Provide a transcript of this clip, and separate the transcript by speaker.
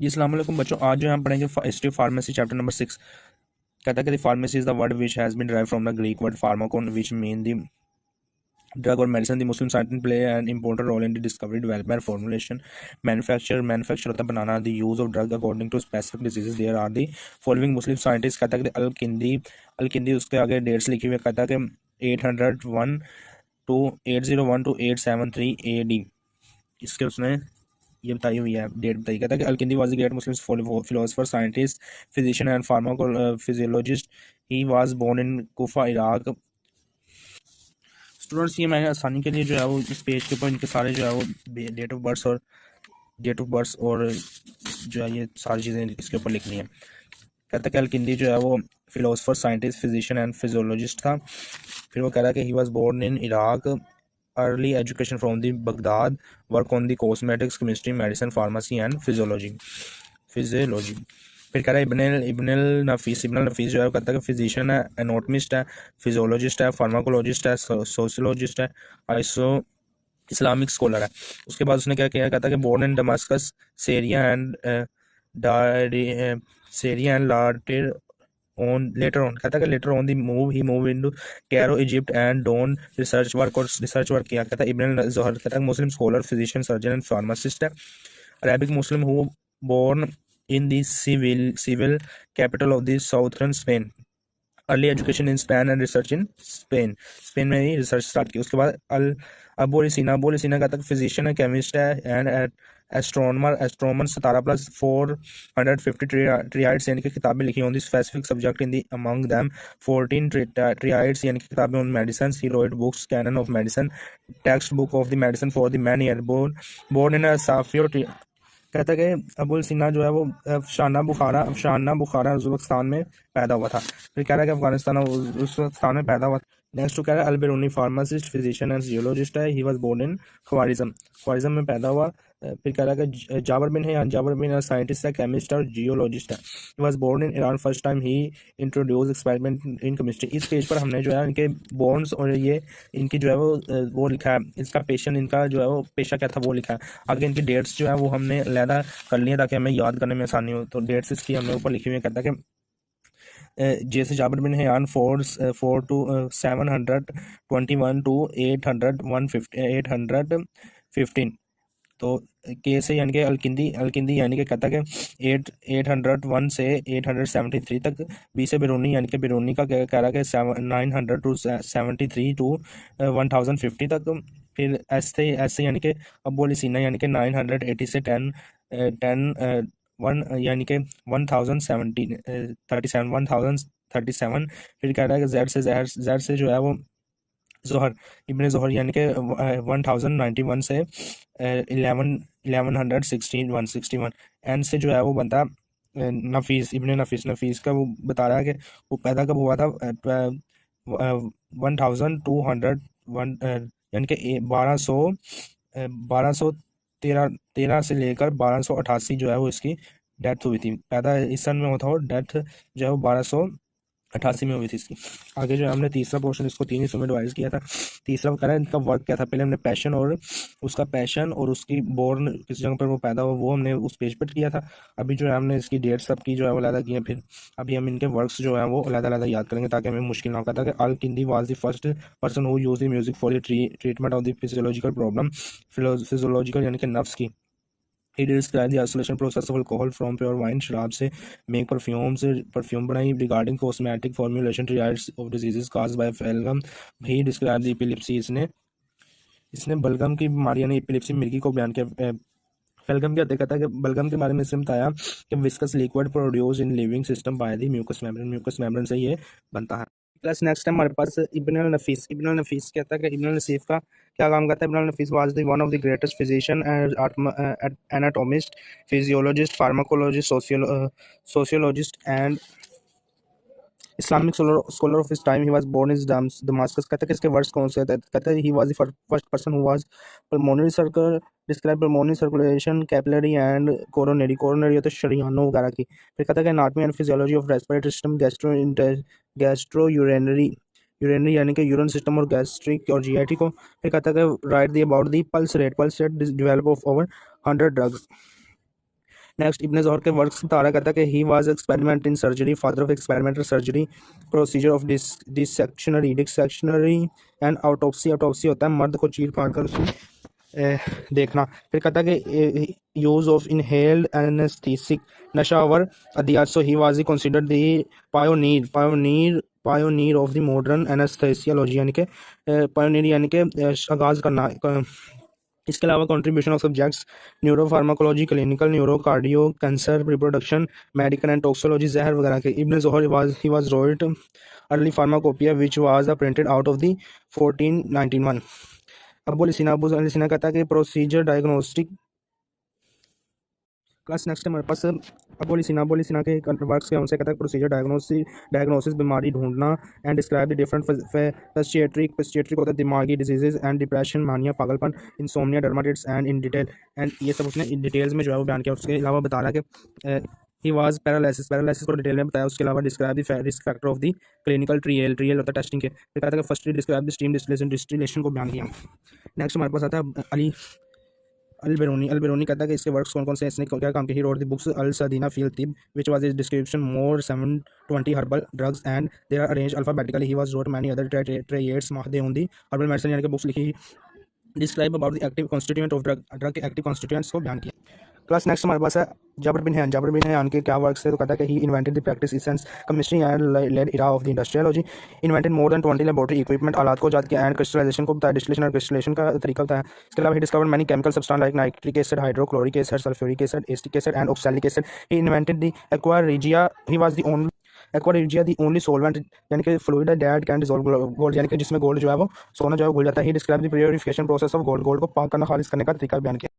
Speaker 1: जी अस्सलाम वालेकुम बच्चों, आज जो हम पढ़ेंगे history of pharmacy chapter number 6। कहता है कि pharmacy is the word which has been derived from the Greek word pharmakon which mean the drug or medicine. The Muslim scientists play an important role in the discovery, development, formulation, manufacture होता है बनाना, the use of drug according to specific diseases. There are the following Muslim scientists. कहता है कि अल किंदी उसके आगे dates लिखी हुई है। कहता है कि 801 to 873 इसके उसने ये बताई हुई है, डेट बताई। कहता है कि Al Kindi was the great Muslim philosopher, scientist, physician and physiologist. He was born in Kufa, Iraq. Students, ये मैंने आसानी के लिए जो है वो इस पेज के ऊपर इनके सारे जो है वो डेट ऑफ बर्थ और जो है ये सारी चीज़ें इसके ऊपर लिखनी है। कहता है कि अल-किंदी जो है वो philosopher, scientist, physician and physiologist था। फिर वो कह रहा है कि he was born in Iraq, early education from the Baghdad, work on the cosmetics, chemistry, medicine, pharmacy and physiology. फिर कह रहा है इब्न नफीस जो है वो कहता है कि फिजिशियन है, एनाटॉमिस्ट है, फिजियोलॉजिस्ट है, फार्माकोलॉजिस्ट है, सोशियोलॉजिस्ट है, आइसो इस्लामिक स्कॉलर है। उसके बाद उसने क्या किया, कहता है कि born in Damascus, Syria and Syria and later on कहता है कि later on the move he moved into Cairo, Egypt and done research work किया। कहता है इब्न ज़ोहर कहता है Muslim scholar, physician, surgeon and pharmacist है। Arabic Muslim who born in the civil capital of the southern Spain, early education in Spain and research in Spain में ही research start की। उसके बाद अल अबू सीना का तक फिजिशियन है, केमिस्ट है एंड एस्ट्रोनॉमर 17+450 ट्रियाड्स यानी कि किताबें लिखी on the specific subject in the among them 14 triads यानी कि किताबें on medicine. He wrote books canon of medicine, text book of the medicine for the man year, born in साफियो। कहता है कि अबुल सिन्हा जो है वो शाना बुखारा उज़्बेकिस्तान में पैदा हुआ था। फिर कह रहा है कि अफगानिस्तान और उज़्बेकिस्तान में पैदा हुआ। नेक्स्ट तो कह रहा है Al-Biruni pharmacist, physician and geologist है। ही वाज बोर्न इन ख्वारिज़म में पैदा हुआ। फिर कह रहा है कि जाबर बिन साइंटिस्ट है, केमिस्ट और जियोलॉजिस्ट है। He was born in Iran, first time he introduce experiment in chemistry. इस पेज पर हमने जो है इनके बोर्न्स और ये इनकी जो है वो लिखा है, इसका पेशन इनका जो है वो पेशा क्या था वो लिखा है। आगे इनकी डेट्स जो है वो हमने अलहदा कर लिए ताकि हमें याद करने में आसानी हो। तो डेट्स इसकी हमने ऊपर लिखी हुई है। कहता है कि जैसे Jabir bin Hayyan 4 to 721 to 815। तो के से यानी कि अलकिंदी यानी कि कहता है कि 801 से 873 तक। बी से बिरूनी यानी कि बिरूनी का कह रहा है कि 900 to 73 to 1050 तक। फिर ऐसे यानी कि अबू सीना यानी कि 980 से 1 यानी कि 1037। फिर कह रहा है कि जेड से जो है वो जोहर इब्ने जोहर यानी कि 1091 से 1161। एन से जो है वो बनता है नफीस का। वो बता रहा है कि वो पैदा कब हुआ था, 1201 यानी कि 1213 से लेकर 1288 जो है वो इसकी डेथ हुई थी। पैदा इस सन में होता और डेथ जो है वो 1288 में हुई थी इसकी। आगे जो है हमने तीसरा पोर्शन इसको 3 हिस्सों में डिवाइड किया था। तीसरा कह रहा है इनका वर्क क्या था। पहले हमने पैशन और उसकी बोर्न किस जगह पर वो पैदा हुआ वो हमने उस पेज पर किया था। अभी जो है हमने इसकी डेट सब की जो है वो अलहदा की है। फिर अभी हम इनके वर्क्स जो है वो अलहदा याद करेंगे ताकि हमें मुश्किल ना हो। कहता है कि Al Kindi was the first person who used the music for the treatment of the physiological problem, physiological यानी कि नफ्स की। He described the isolation process of alcohol from pure wine, शराब से make परफ्यूम बनाई। Regarding cosmetic formulation triads of diseases caused by felgam, he described the epilepsy। इसने बलगम की बीमारी यानी एपिलेप्सी मिर्गी को बयान किया। फेलगम क्या कहता है कि बलगम के बारे में इसने बताया कि viscous liquid produce in living system by the mucus membrane से ये बनता है। प्लस नेक्स्ट है हमारे पास इब्न नफीस कहता है कि इब्न नसीफ का क्या काम करता है। Ibn Nafis was the one of the greatest physician, anatomist, physiologist, pharmacologist, sociologist and Islamic scholar of his time. He was born in Damascus. कहता है कि इसके वर्ड्स कौन से हैं। कहता है he was the first person who was pulmonary circle describe pulmonary circulation, capillary and coronary होता है शरीयानों वगैरह की। फिर कहता है कि anatomy and physiology of respiratory system, gastro urinary यानी कि यूरिन सिस्टम और गैस्ट्रिक और जीआईटी को। फिर कहता है कि write the about the pulse rate develop of over 100 drugs. Next Ibn Zohr के वर्क्स बता रहा कहता है कि he was experiment in surgery, father of experimental surgery, procedure of dissection and autopsy. Autopsy होता है मर्द को चीर फाड़ कर उसकी देखना। फिर कहता है कि यूज़ ऑफ इनहेल्ड एनेस्थेटिक नशावर अदियात, so he was considered the pioneer of the modern anesthesiology, यानी कि पायोनीर यानी कि आगाज़ करना। इसके अलावा contribution of subjects neuro pharmacology, clinical neuro, cardio, cancer, reproduction, medical and toxicology, जहर वगैरह के। Ibn Zohr he was rolled early pharmacopoeia which was printed out of the 1491। Abul Sina कहता है कि प्रोसीजर डायग्नोस्टिक क्लास। नेक्स्ट हमारे पास अबुल सीना के works के उनसे कहता है प्रोसीजर डायग्नोसिस बीमारी ढूंढना एंड डिस्क्राइब द डिफरेंट पेस्टिएट्रिक होता है दिमागी डिजीजेज एंड डिप्रेशन, मानिया, पागलपन, insomnia, dermatitis and in detail. And ये सब उसने डिटेल्स में जो है वो बयान किया। उसके अलावा बता रहा है कि ही वाज पैरालिसिस को डिटेल में बताया। उसके अलावा describe the risk factor of the clinical trial होता है टेस्टिंग के। फिर कहता है कि firstly describe the steam distillation को बयान किया। नेक्स्ट हमारे पास आता है अल बेरूनी कहता है कि इसके वर्क्स कौन कौन से, इसने क्या काम किया। ही रोट द बुक्स अल सदीना फील तिब which was is description more 720 herbal drugs and they are arrange alphabetically. He was wrote many other traits माहदे ऑन दी हर्बल मेडिसिन, यानी कि बुक्स लिखी। Describe about the active constituent of drug के active constituents को बयान किया। Class next हमारे पास है जाबिर बिन हैयान के क्या वर्क्स है। तो कहता है कि he invented the practice essence chemistry and led era of the industriology, invented more than 20 laboratory equipment, आलात को जात किया एंड क्रिस्टलाइजेशन को बताया, डिस्टिलेशन और क्रिस्टलेशन का तरीका बताया। इसके अलावा he discovered many chemical substance like nitric acid, hydrochloric acid, sulphuric acid, acetic acid and oxalic acid. He invented the aqua regia, he was the only solvent, यानी कि fluid that can dissolve gold, यानी कि जिसमें gold जो है वो सोना जो है वो घुल जाता है। He describe the purification process of gold को पाक करना, खालिज करने का तरीका बयान किया।